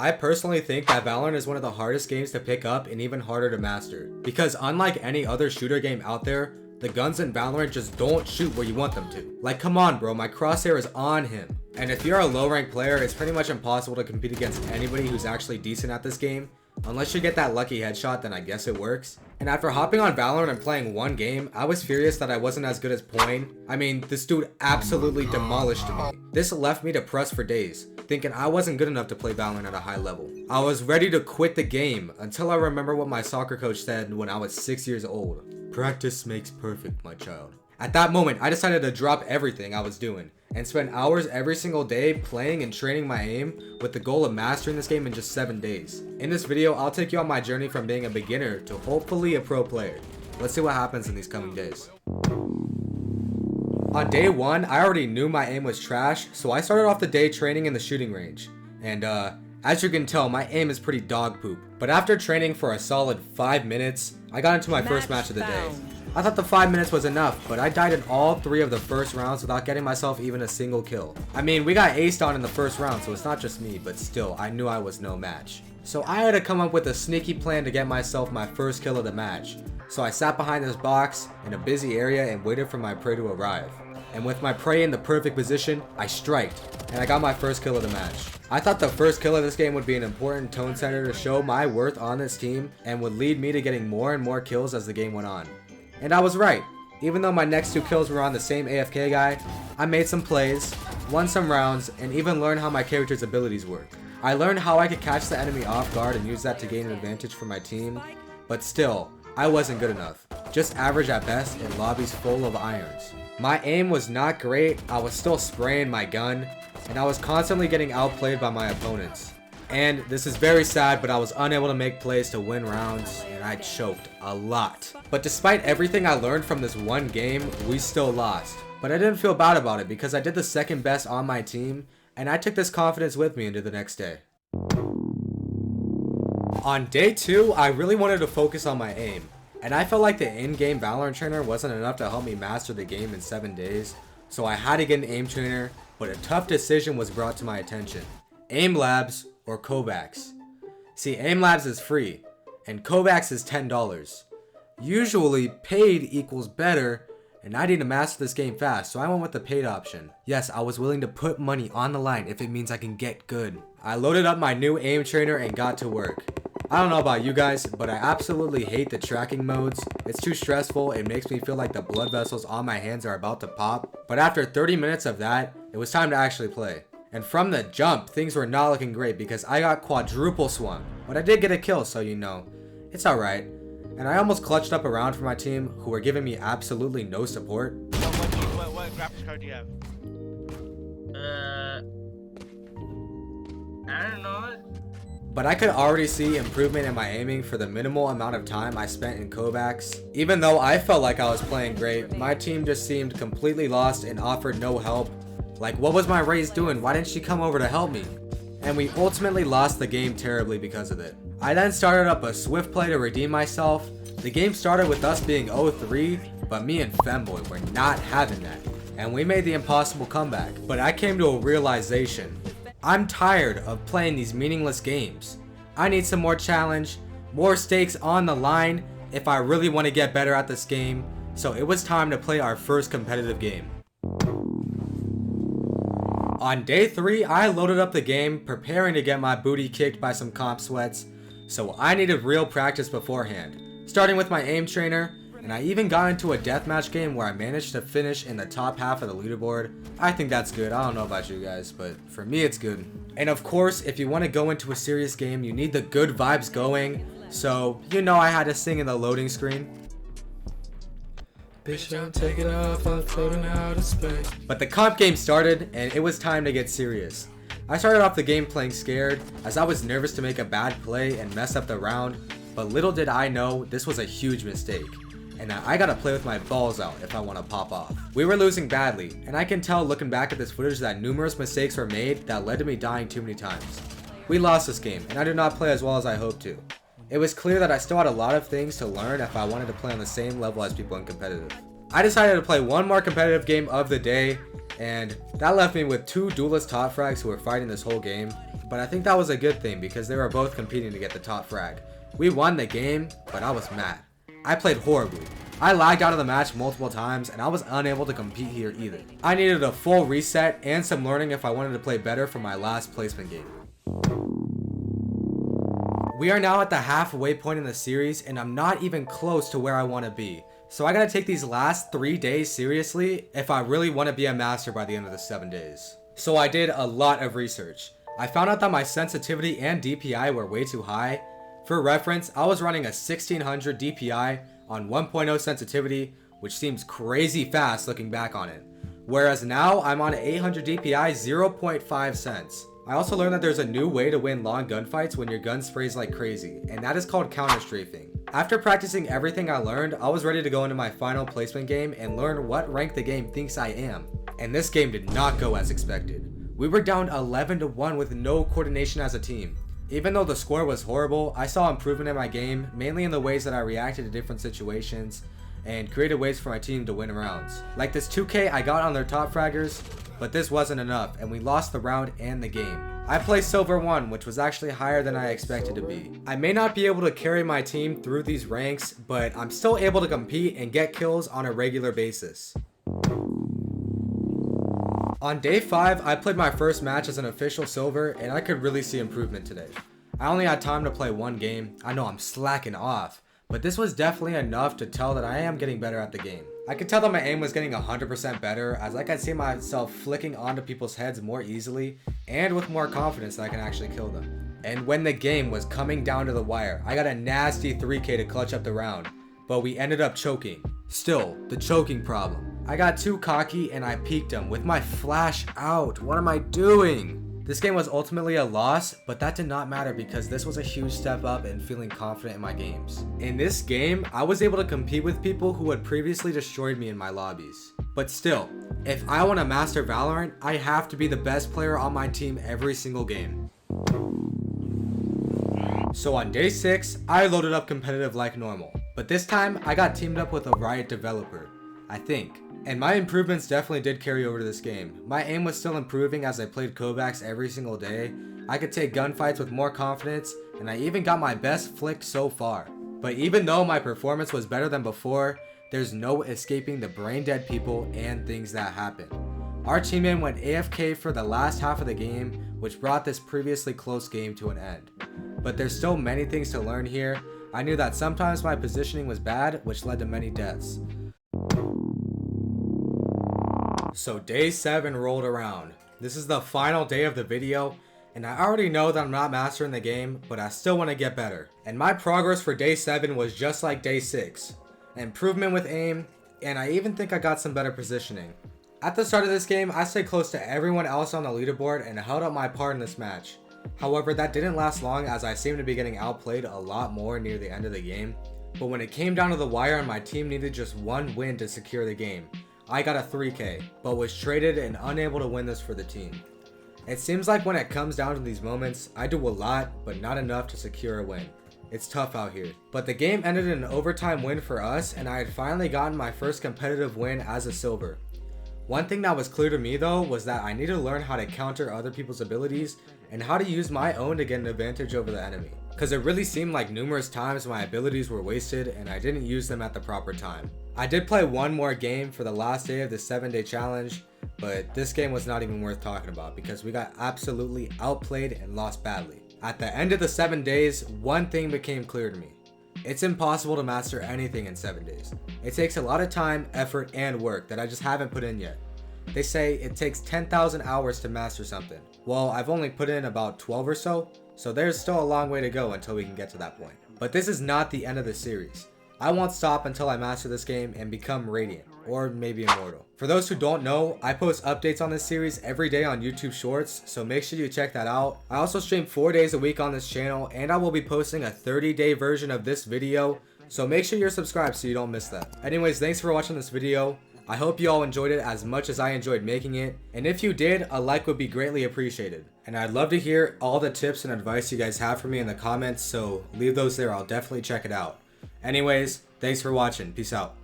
I personally think that Valorant is one of the hardest games to pick up and even harder to master. Because unlike any other shooter game out there, the guns in Valorant just don't shoot where you want them to. Like, come on bro, my crosshair is on him. And if you're a low rank player, it's pretty much impossible to compete against anybody who's actually decent at this game. Unless you get that lucky headshot, then I guess it works. And after hopping on Valorant and playing one game, I was furious that I wasn't as good as Poin. I mean, this dude absolutely demolished me. This left me depressed for days, thinking I wasn't good enough to play Valorant at a high level. I was ready to quit the game until I remember what my soccer coach said when I was 6 years old. Practice makes perfect, my child. At that moment, I decided to drop everything I was doing and spend hours every single day playing and training my aim with the goal of mastering this game in just 7 days. In this video, I'll take you on my journey from being a beginner to hopefully a pro player. Let's see what happens in these coming days. On day 1, I already knew my aim was trash, so I started off the day training in the shooting range. And as you can tell, my aim is pretty dog poop. But after training for a solid 5 minutes, I got into my first match of the day. I thought the 5 minutes was enough, but I died in all 3 of the first rounds without getting myself even a single kill. I mean, we got aced on in the first round, so it's not just me, but still, I knew I was no match. So I had to come up with a sneaky plan to get myself my first kill of the match. So I sat behind this box in a busy area and waited for my prey to arrive. And with my prey in the perfect position, I striked, and I got my first kill of the match. I thought the first kill of this game would be an important tone setter to show my worth on this team and would lead me to getting more and more kills as the game went on. And I was right. Even though my next 2 kills were on the same AFK guy, I made some plays, won some rounds, and even learned how my character's abilities work. I learned how I could catch the enemy off guard and use that to gain an advantage for my team, but still, I wasn't good enough. Just average at best in lobbies full of irons. My aim was not great, I was still spraying my gun, and I was constantly getting outplayed by my opponents. And this is very sad, but I was unable to make plays to win rounds, and I choked a lot. But despite everything I learned from this one game, we still lost. But I didn't feel bad about it because I did the second best on my team, and I took this confidence with me into the next day. On day 2, I really wanted to focus on my aim, and I felt like the in-game Valorant trainer wasn't enough to help me master the game in 7 days, so I had to get an aim trainer, but a tough decision was brought to my attention. Aim Labs or Kovacs. See, Aim Labs is free, and Kovacs is $10. Usually, paid equals better, and I need to master this game fast, so I went with the paid option. Yes, I was willing to put money on the line if it means I can get good. I loaded up my new aim trainer and got to work. I don't know about you guys, but I absolutely hate the tracking modes. It's too stressful, it makes me feel like the blood vessels on my hands are about to pop. But after 30 minutes of that, it was time to actually play. And from the jump, things were not looking great because I got quadruple swung. But I did get a kill, so you know, it's alright. And I almost clutched up a round for my team, who were giving me absolutely no support. What graphics card do you have? I don't know. But I could already see improvement in my aiming for the minimal amount of time I spent in Kovacs. Even though I felt like I was playing great, my team just seemed completely lost and offered no help. Like, what was my Raze doing? Why didn't she come over to help me? And we ultimately lost the game terribly because of it. I then started up a swift play to redeem myself. The game started with us being 0-3, but me and Femboy were not having that. And we made the impossible comeback. But I came to a realization. I'm tired of playing these meaningless games. I need some more challenge, more stakes on the line if I really want to get better at this game. So it was time to play our first competitive game. On day 3, I loaded up the game, preparing to get my booty kicked by some comp sweats, so I needed real practice beforehand. Starting with my aim trainer, and I even got into a deathmatch game where I managed to finish in the top half of the leaderboard. I think that's good, I don't know about you guys, but for me it's good. And of course, if you want to go into a serious game, you need the good vibes going, so you know I had to sing in the loading screen. Bitch, I'm taking off, I'm floating out of space. But the comp game started, and it was time to get serious. I started off the game playing scared, as I was nervous to make a bad play and mess up the round, but little did I know this was a huge mistake, and I gotta play with my balls out if I want to pop off. We were losing badly, and I can tell looking back at this footage that numerous mistakes were made that led to me dying too many times. We lost this game, and I did not play as well as I hoped to. It was clear that I still had a lot of things to learn if I wanted to play on the same level as people in competitive. I decided to play one more competitive game of the day, and that left me with 2 duelist top frags who were fighting this whole game. but I think that was a good thing because they were both competing to get the top frag. We won the game, but I was mad. I played horribly. I lagged out of the match multiple times and I was unable to compete here either. I needed a full reset and some learning if I wanted to play better for my last placement game. We are now at the halfway point in the series and I'm not even close to where I want to be. So I gotta take these last 3 days seriously if I really want to be a master by the end of the 7 days. So I did a lot of research. I found out that my sensitivity and DPI were way too high. For reference, I was running a 1600 DPI on 1.0 sensitivity, which seems crazy fast looking back on it. Whereas now I'm on 800 DPI 0.5 cents. I also learned that there's a new way to win long gunfights when your gun sprays like crazy, and that is called counter strafing. After practicing everything I learned, I was ready to go into my final placement game and learn what rank the game thinks I am. And this game did not go as expected. We were down 11-1 with no coordination as a team. Even though the score was horrible, I saw improvement in my game, mainly in the ways that I reacted to different situations and created ways for my team to win rounds. Like this 2K I got on their top fraggers, but this wasn't enough and we lost the round and the game. I placed silver 1, which was actually higher than I expected to be. I may not be able to carry my team through these ranks, but I'm still able to compete and get kills on a regular basis. On day 5, I played my first match as an official silver and I could really see improvement today. I only had time to play one game. I know I'm slacking off, but this was definitely enough to tell that I am getting better at the game. I could tell that my aim was getting 100% better as I could see myself flicking onto people's heads more easily and with more confidence that I can actually kill them. And when the game was coming down to the wire, I got a nasty 3K to clutch up the round, but we ended up choking. Still, the choking problem. I got too cocky and I peeked him with my flash out. What am I doing? This game was ultimately a loss, but that did not matter because this was a huge step up in feeling confident in my games. In this game, I was able to compete with people who had previously destroyed me in my lobbies. But still, if I want to master Valorant, I have to be the best player on my team every single game. So on day 6, I loaded up competitive like normal. But this time, I got teamed up with a Riot developer, I think. And my improvements definitely did carry over to this game. My aim was still improving as I played Kovacs every single day. I could take gunfights with more confidence, and I even got my best flick so far. But even though my performance was better than before, there's no escaping the brain dead people and things that happen. Our teammate went AFK for the last half of the game, which brought this previously close game to an end. But there's still many things to learn here. I knew that sometimes my positioning was bad, which led to many deaths. So day 7 rolled around. This is the final day of the video, and I already know that I'm not mastering the game, but I still want to get better. And my progress for day 7 was just like day 6. Improvement with aim, and I even think I got some better positioning. At the start of this game, I stayed close to everyone else on the leaderboard and held up my part in this match. However, that didn't last long as I seemed to be getting outplayed a lot more near the end of the game. But when it came down to the wire and my team needed just one win to secure the game, I got a 3K, but was traded and unable to win this for the team. It seems like when it comes down to these moments, I do a lot, but not enough to secure a win. It's tough out here. But the game ended in an overtime win for us, and I had finally gotten my first competitive win as a silver. One thing that was clear to me though was that I needed to learn how to counter other people's abilities and how to use my own to get an advantage over the enemy. Cause it really seemed like numerous times my abilities were wasted and I didn't use them at the proper time. I did play one more game for the last day of the 7-day challenge, but this game was not even worth talking about because we got absolutely outplayed and lost badly. At the end of the 7 days, one thing became clear to me. It's impossible to master anything in 7 days. It takes a lot of time, effort, and work that I just haven't put in yet. They say it takes 10,000 hours to master something. Well, I've only put in about 12 or so there's still a long way to go until we can get to that point. But this is not the end of the series. I won't stop until I master this game and become Radiant, or maybe Immortal. For those who don't know, I post updates on this series every day on YouTube Shorts, so make sure you check that out. I also stream 4 days a week on this channel, and I will be posting a 30-day version of this video, so make sure you're subscribed so you don't miss that. Anyways, thanks for watching this video. I hope you all enjoyed it as much as I enjoyed making it, and if you did, a like would be greatly appreciated. And I'd love to hear all the tips and advice you guys have for me in the comments, so leave those there, I'll definitely check it out. Anyways, thanks for watching, peace out.